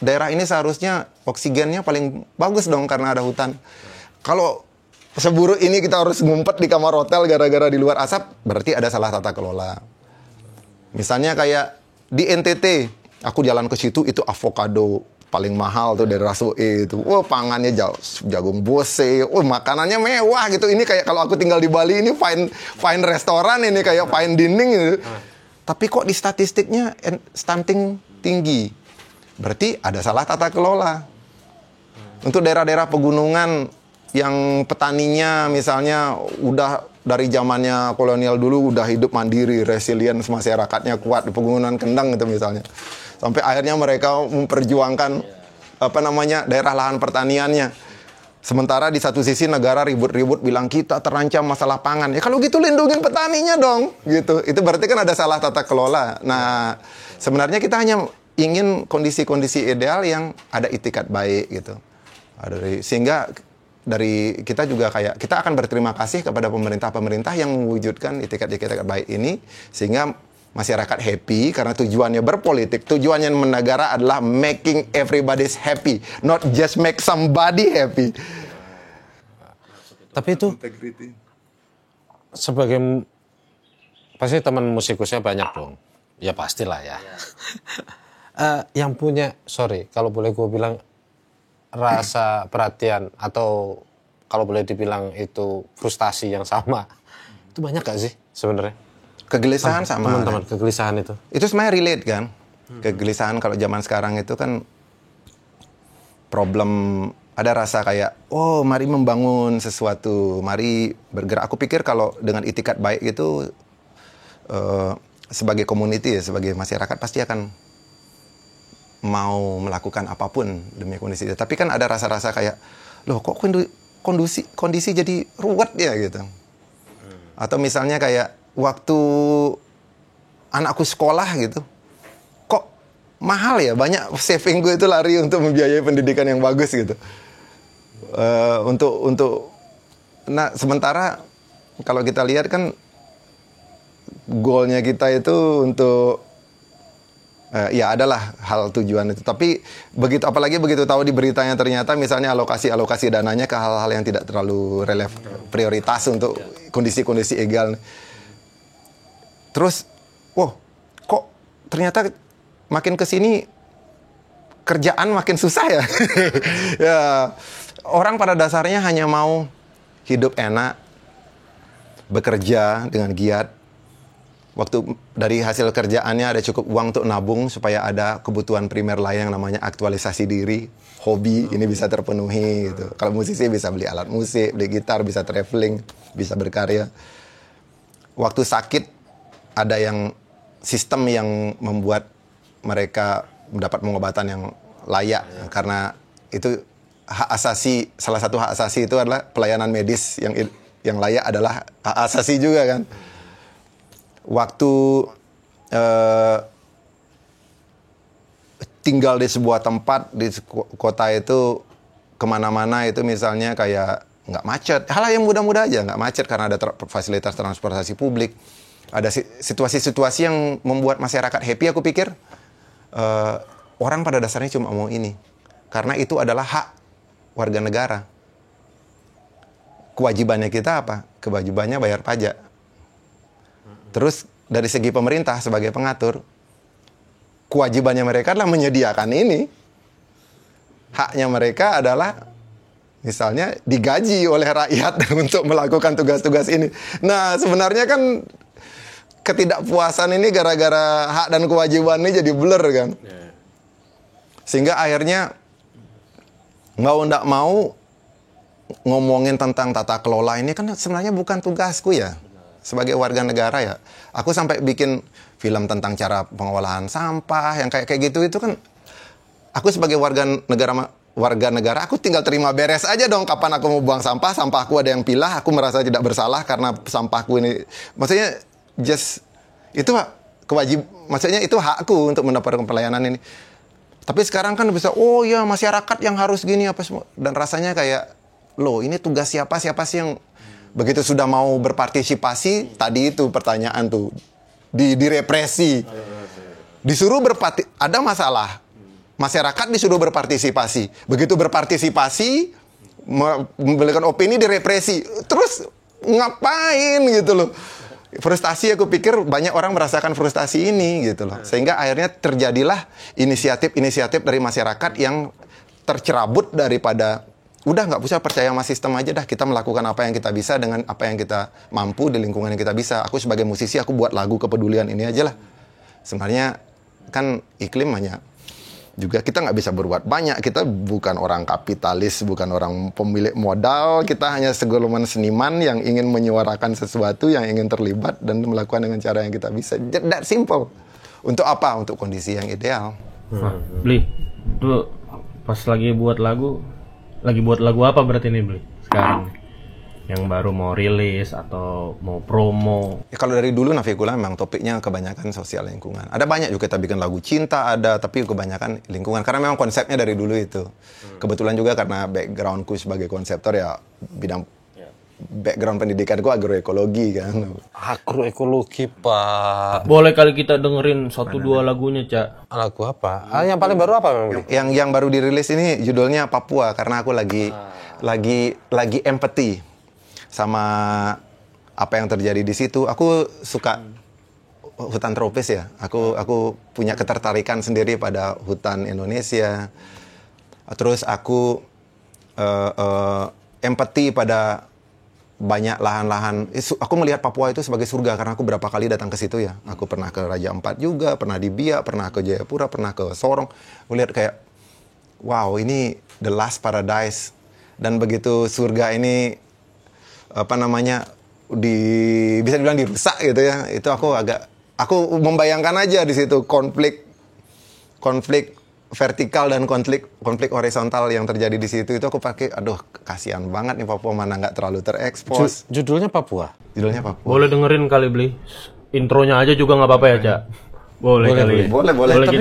Daerah ini seharusnya oksigennya paling bagus dong karena ada hutan. Kalau seburuk ini kita harus ngumpet di kamar hotel gara-gara di luar asap, berarti ada salah tata kelola. Misalnya kayak di NTT, aku jalan ke situ itu avocado paling mahal tuh dari Rasoe itu. Wah, pangannya jagung bose. Wah, makanannya mewah gitu. Ini kayak kalau aku tinggal di Bali ini fine restoran ini kayak fine dining gitu. Tapi kok di statistiknya stunting tinggi. Berarti ada salah tata kelola. Untuk daerah-daerah pegunungan yang petaninya misalnya udah dari zamannya kolonial dulu udah hidup mandiri, resilient, masyarakatnya kuat di pegunungan Kendang itu misalnya. Sampai akhirnya mereka memperjuangkan daerah lahan pertaniannya. Sementara di satu sisi negara ribut-ribut bilang kita terancam masalah pangan. Ya kalau gitu lindungin petaninya dong, gitu. Itu berarti kan ada salah tata kelola. Nah, sebenarnya kita hanya ingin kondisi-kondisi ideal yang ada itikat baik gitu. Sehingga dari kita juga kita akan berterima kasih kepada pemerintah yang mewujudkan itikat-itikat baik ini sehingga masyarakat happy karena tujuannya berpolitik. Tujuannya bernegara adalah making everybody's happy, not just make somebody happy. Tapi itu sebagai pasti teman musikusnya banyak dong. Ya pastilah ya. Yang punya, kalau boleh gue bilang rasa perhatian atau kalau boleh dibilang itu frustasi yang sama, itu banyak gak sih sebenarnya? Kegelisahan sama. Teman-teman, kegelisahan itu. Itu sebenarnya relate kan. Kegelisahan kalau zaman sekarang itu kan problem, ada rasa kayak, oh mari membangun sesuatu, mari bergerak. Aku pikir kalau dengan itikat baik itu, sebagai community, sebagai masyarakat pasti akan mau melakukan apapun demi kondisi itu. Tapi kan ada rasa-rasa kayak, loh kok kondisi jadi ruwet ya gitu. Atau misalnya kayak, waktu anakku sekolah gitu, kok mahal ya, banyak saving gue itu lari untuk membiayai pendidikan yang bagus gitu. Nah sementara kalau kita lihat kan goalnya kita itu untuk ya adalah hal tujuan itu. Tapi apalagi begitu tahu di beritanya ternyata misalnya alokasi dananya ke hal-hal yang tidak terlalu prioritas untuk kondisi-kondisi egal. Terus, kok ternyata makin kesini kerjaan makin susah ya. Ya, orang pada dasarnya hanya mau hidup enak, bekerja dengan giat. Waktu dari hasil kerjaannya ada cukup uang untuk nabung supaya ada kebutuhan primer lain yang namanya aktualisasi diri, hobi ini bisa terpenuhi gitu. Kalau musisi bisa beli alat musik, beli gitar, bisa traveling, bisa berkarya. Waktu sakit ada yang sistem yang membuat mereka mendapat pengobatan yang layak karena itu hak asasi, salah satu hak asasi itu adalah pelayanan medis yang layak adalah hak asasi juga kan. Waktu tinggal di sebuah tempat di kota itu kemana-mana itu misalnya kayak nggak macet, hal yang mudah-mudah aja nggak macet karena ada fasilitas transportasi publik. Ada situasi-situasi yang membuat masyarakat happy, aku pikir orang pada dasarnya cuma mau ini. Karena itu adalah hak warga negara. Kewajibannya kita apa? Kewajibannya bayar pajak. Terus dari segi pemerintah sebagai pengatur, kewajibannya mereka adalah menyediakan ini. Haknya mereka adalah misalnya digaji oleh rakyat untuk melakukan tugas-tugas ini. Nah sebenarnya kan ketidakpuasan ini gara-gara hak dan kewajiban ini jadi blur kan. Sehingga akhirnya nggak mau ngomongin tentang tata kelola ini kan sebenarnya bukan tugasku ya. Sebagai warga negara ya. Aku sampai bikin film tentang cara pengolahan sampah yang kayak gitu itu kan aku sebagai warga negara aku tinggal terima beres aja dong kapan aku mau buang sampahku ada yang pilah, aku merasa tidak bersalah karena sampahku ini. Maksudnya maksudnya itu hakku untuk mendapatkan pelayanan ini. Tapi sekarang kan bisa, oh ya masyarakat yang harus gini apa semua. Dan rasanya kayak, loh ini tugas siapa sih yang begitu sudah mau berpartisipasi, tadi itu pertanyaan tuh, direpresi. Disuruh ada masalah, masyarakat disuruh berpartisipasi. Begitu berpartisipasi, memberikan opini direpresi. Terus ngapain gitu loh. Frustasi, aku pikir banyak orang merasakan frustasi ini gitu loh. Sehingga akhirnya terjadilah inisiatif dari masyarakat yang tercerabut daripada udah nggak usah percaya sama sistem aja dah, kita melakukan apa yang kita bisa dengan apa yang kita mampu di lingkungan yang kita bisa. Aku sebagai musisi, aku buat lagu kepedulian ini aja lah. Sebenarnya kan iklim hanya juga kita nggak bisa berbuat banyak. Kita bukan orang kapitalis, bukan orang pemilik modal. Kita hanya segolongan seniman yang ingin menyuarakan sesuatu, yang ingin terlibat dan melakukan dengan cara yang kita bisa. That simple. Untuk apa? Untuk kondisi yang ideal. Bli, itu pas lagi buat lagu apa berarti nih Bli sekarang? Yang baru mau rilis atau mau promo? Ya, kalau dari dulu Navikula memang topiknya kebanyakan sosial lingkungan. Ada banyak juga kita bikin lagu cinta ada, tapi kebanyakan lingkungan karena memang konsepnya dari dulu itu. Kebetulan juga karena backgroundku sebagai konseptor ya bidang background pendidikanku agroekologi kan. Agroekologi, Pak. Boleh kali kita dengerin 1-2 lagunya, Cak. Lagu apa? Yang paling baru apa memang? Yang baru dirilis ini judulnya Papua karena aku lagi empathy sama apa yang terjadi di situ. Aku suka hutan tropis ya. Aku punya ketertarikan sendiri pada hutan Indonesia. Terus aku empati pada banyak lahan-lahan. Aku melihat Papua itu sebagai surga karena aku berapa kali datang ke situ ya. Aku pernah ke Raja Ampat juga, pernah di Biak, pernah ke Jayapura, pernah ke Sorong. Aku lihat kayak, wow ini the last paradise. Dan begitu surga ini bisa dibilang dirusak gitu ya. Itu aku membayangkan aja di situ konflik vertikal dan konflik horizontal yang terjadi di situ. Itu aku pakai, aduh kasihan banget nih Papua mana nggak terlalu terekspos. Judulnya Papua. Boleh dengerin kali Bli. Intronya aja juga nggak apa-apa ya, Cak. Boleh kali. Boleh. Tapi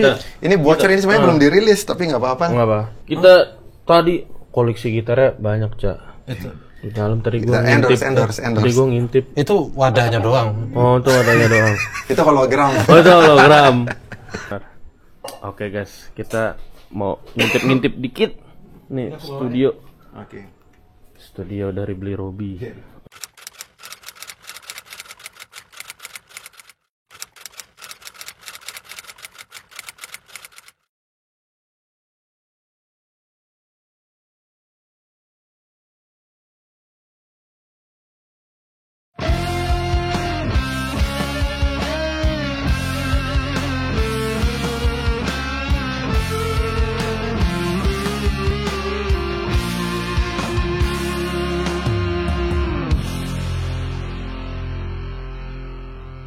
ini bocor ini sebenarnya belum dirilis, tapi nggak apa-apa. Nggak apa. Kita tadi koleksi gitarnya banyak, Cak. Itu di dalam tadi gue ngintip. Tadi gue ngintip. Itu wadahnya doang. Oh, itu wadahnya doang. Itu hologram. Oh, itu hologram. Oke guys, kita mau ngintip-ngintip dikit. Nih studio. Oke. Studio dari Bli Robi.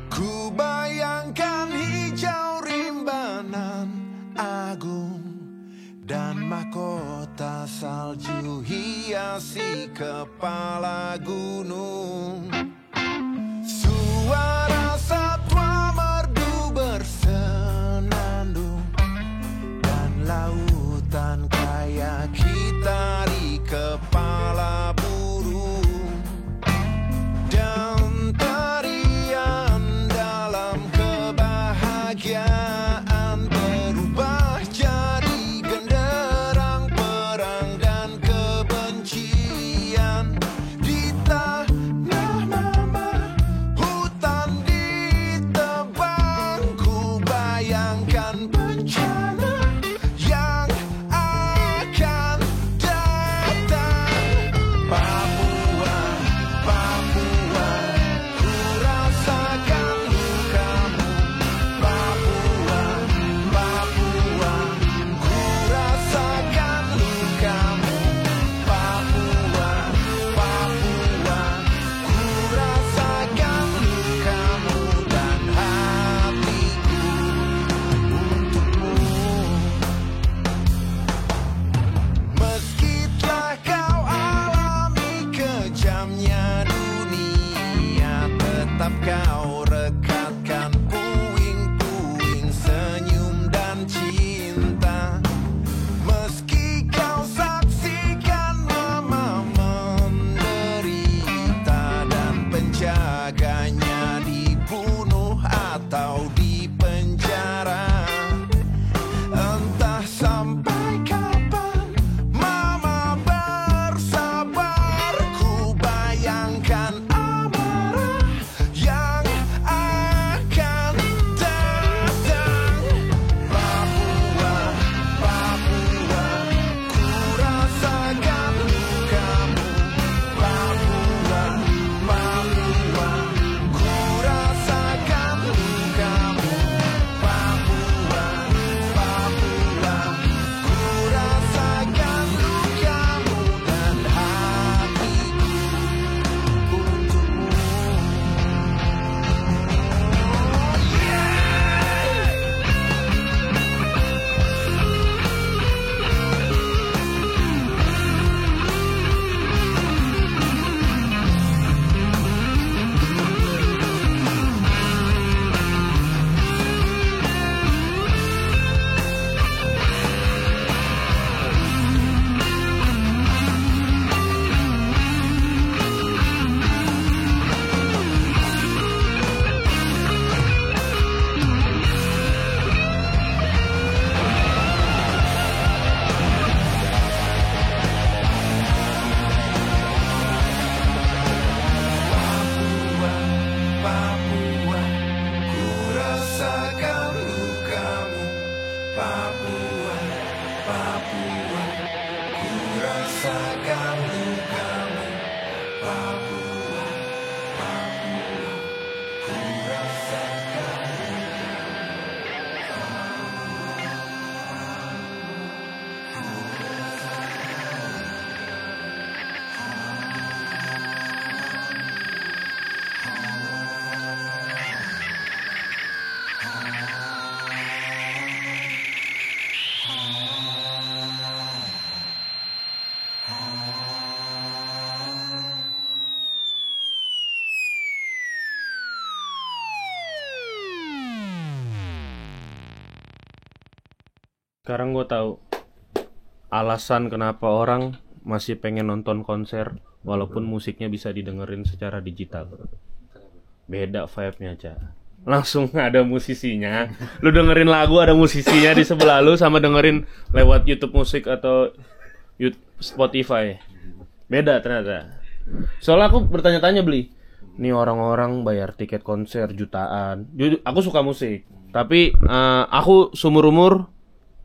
Ku bayangkan hijau rimbanan agung dan mahkota salju hiasi kepala gunung. Suara satwa merdu bersenandung dan lautan kayak hitari kepala burung. Dan tarian dalam kebahagiaan berubah jadi genderang perang dan kebencian di tanah Sekarang gue tahu alasan kenapa orang masih pengen nonton konser walaupun musiknya bisa didengerin secara digital. Beda vibe-nya, Ca. Langsung ada musisinya. Lu dengerin lagu ada musisinya di sebelah lu sama dengerin lewat YouTube Musik atau Spotify. Beda ternyata. Soalnya aku bertanya-tanya beli. Nih orang-orang bayar tiket konser jutaan. Aku suka musik, tapi aku seumur-umur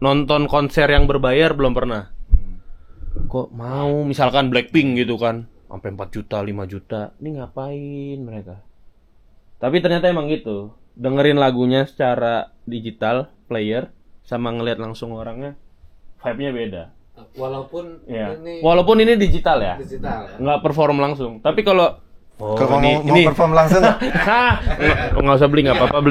nonton konser yang berbayar belum pernah. Kok mau misalkan Blackpink gitu kan, sampai 4 juta, 5 juta. Ini ngapain mereka? Tapi ternyata emang gitu. Dengerin lagunya secara digital player sama ngelihat langsung orangnya, vibe-nya beda. Walaupun ini digital ya. Nggak perform langsung. Tapi kalau Kalau mau perform langsung, nggak usah beli, nggak apa-apa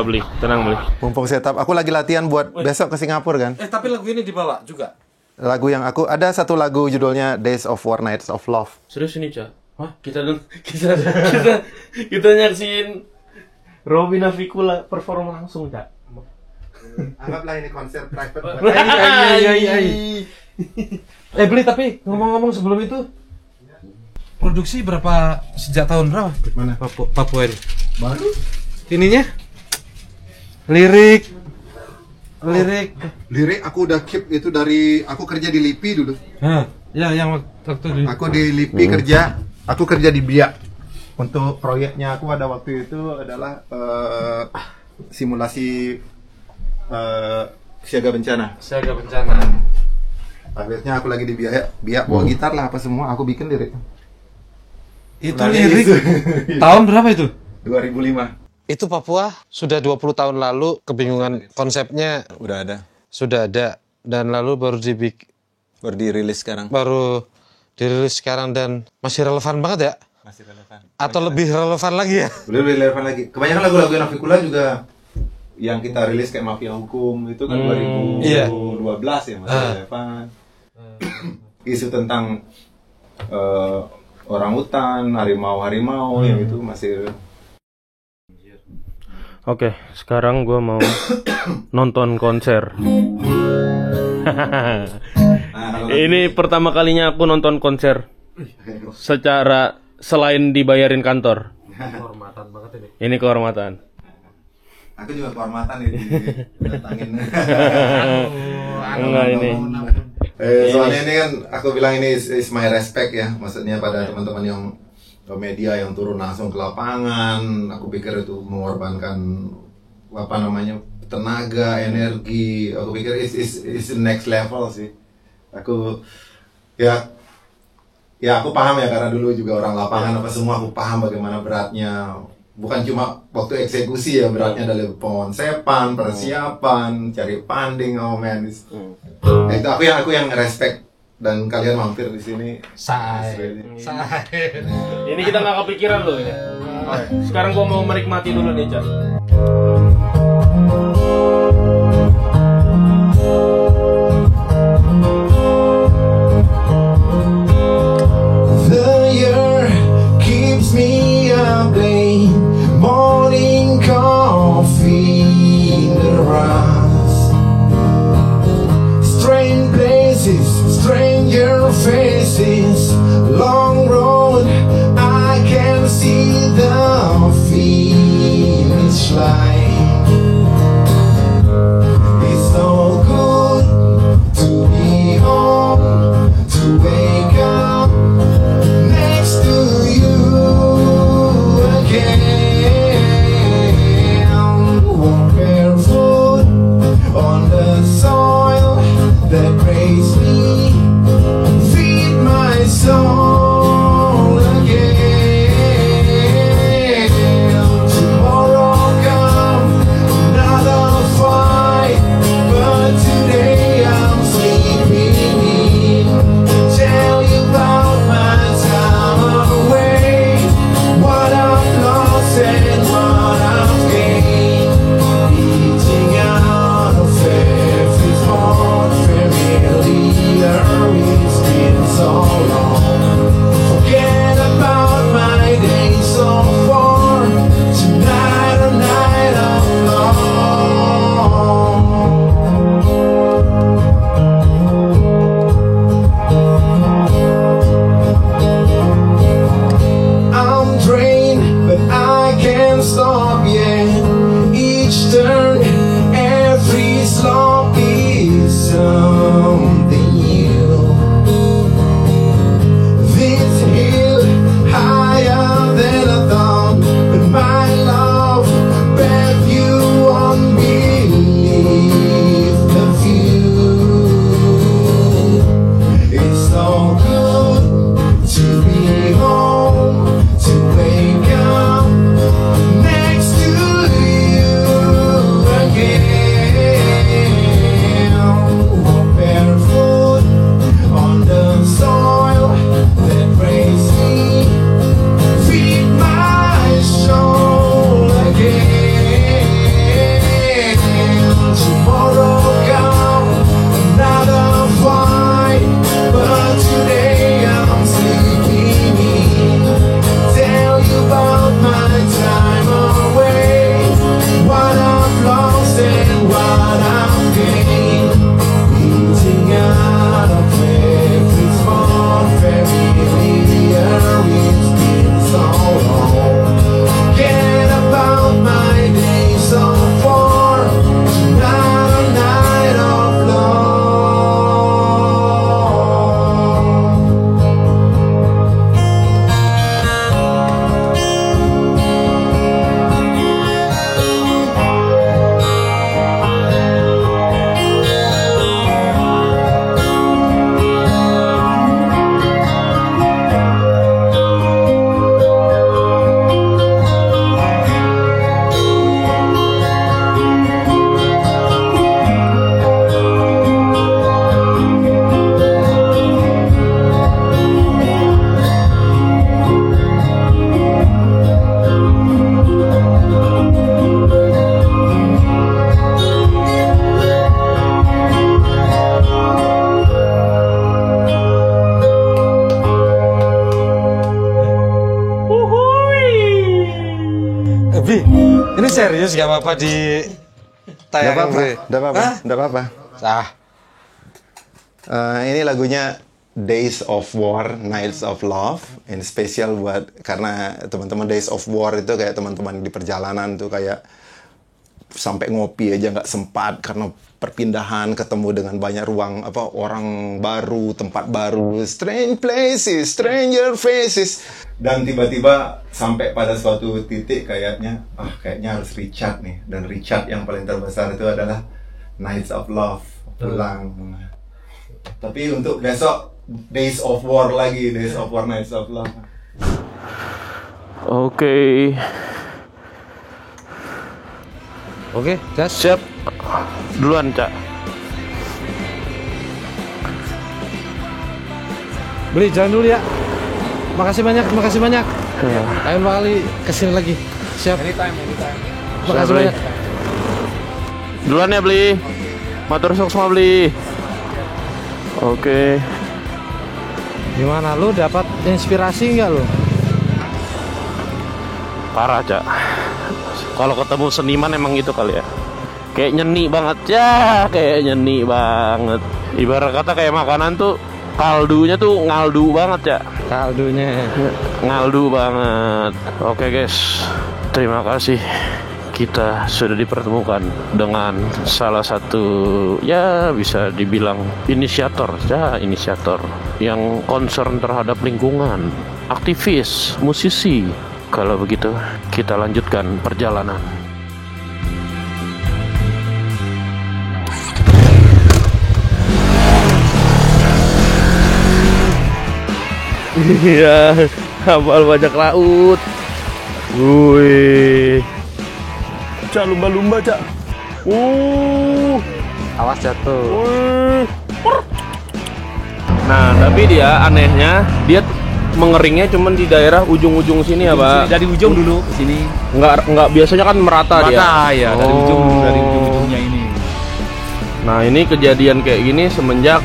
beli, tenang beli. mumpung setup. Aku lagi latihan buat besok ke Singapura kan. Tapi lagu ini dibawa juga. Lagu yang aku ada satu lagu judulnya Days of War Nights of Love. Serius ini, Ca? Hah? Kita nyaksiin Robby Navikula perform langsung, Ca. Anggaplah ini konser private. Beli, tapi ngomong-ngomong sebelum itu Produksi berapa sejak tahun berapa? Mana? Papua ini. Baru. Ininya? Lirik Aku udah keep itu dari aku kerja di LIPI dulu. Ya yang waktu di. Aku di LIPI kerja. Aku kerja di BIA. Untuk proyeknya aku ada waktu itu adalah simulasi siaga bencana. Akhirnya aku lagi di BIA bawa gitar lah apa semua aku bikin lirik. Itu lirik. Tahun berapa itu? 2005. Itu Papua sudah 20 tahun lalu, kebingungan konsepnya sudah ada dan lalu baru dirilis sekarang dan masih relevan banget ya? Masih relevan. Atau lebih relevan lagi ya? Lebih relevan lagi. Kebanyakan lagu-lagu Navikula juga yang kita rilis kayak Mafia Hukum itu kan 2012 ya masih relevan. Isu tentang orang hutan, harimau yang itu masih. Oke, sekarang gue mau nonton konser. Ini pertama kalinya aku nonton konser secara selain dibayarin kantor. Kehormatan banget ini. Ini kehormatan. Aku juga kehormatan ini datangin. Enggak ini. Soalnya ini kan aku bilang ini is my respect ya, maksudnya pada teman-teman yang media yang turun langsung ke lapangan. Aku pikir itu mengorbankan tenaga, energi. Aku pikir is next level sih. Aku aku paham ya karena dulu juga orang lapangan apa semua aku paham bagaimana beratnya. Bukan cuma waktu eksekusi ya, beratnya dari pengonsepan, persiapan, cari funding, itu aku yang respect dan kalian mampir di sini. Ini kita nggak kepikiran loh ya. Sekarang gua mau menikmati dulu nih, Cak. The year keeps me up late, morning coffee in the runs. Strange places, stranger faces, long road, I can see the finish line. Serius gak apa-apa di tayang bre. Nggak apa-apa, nggak apa-apa. Ah, Ini lagunya Days of War, Nights of Love. Ini spesial buat karena teman-teman Days of War itu kayak teman-teman di perjalanan tuh kayak sampai ngopi aja nggak sempat karena perpindahan, ketemu dengan banyak ruang orang baru, tempat baru, strange places, stranger faces, dan tiba-tiba sampai pada suatu titik kayaknya harus Richard nih, dan Richard yang paling terbesar itu adalah Nights of Love, pulang. Tapi untuk besok Days of War lagi, Days of War, Nights of Love. Oke. oke, gas. Siap. Duluan, Cak. Beli jalan dulu ya. Makasih banyak. Ya. Lain kali kesini lagi. Siap. Anytime. Makasih Beli. banyak. Duluan ya, Beli. Matur sukses Beli. Oke. Gimana lu dapat inspirasi nggak lu? Parah, Cak. Kalau ketemu seniman emang gitu kali ya. Kayak nyeni banget ya, kayak nyeni banget. Ibarat kata kayak makanan tuh kaldunya tuh ngaldu banget ya. Kaldunya. Ngaldu banget. Oke guys, terima kasih. Kita sudah dipertemukan dengan salah satu ya bisa dibilang inisiator yang concern terhadap lingkungan, aktivis, musisi. Kalau begitu, kita lanjutkan perjalanan. Iya, kapal bajak laut. Wih. Cak, lumba-lumba, Cak. Awas jatuh. Nah, tapi dia anehnya, dia mengeringnya cuman di daerah ujung-ujung sini ya, Pak. Dari ujung dulu ke sini. Enggak biasanya kan merata dia. Ya, dari ujung dulu, dari ujung-ujungnya ini. Nah, ini kejadian kayak gini semenjak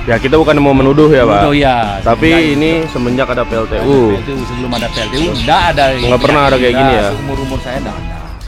ya kita bukan mau menuduh ya, Pak. Oh ya. Tapi ini semenjak ada PLTU. PLTU sebelum ada PLTU enggak ada. Nggak pernah ada kayak gini ya? Umur-umur saya enggak ada.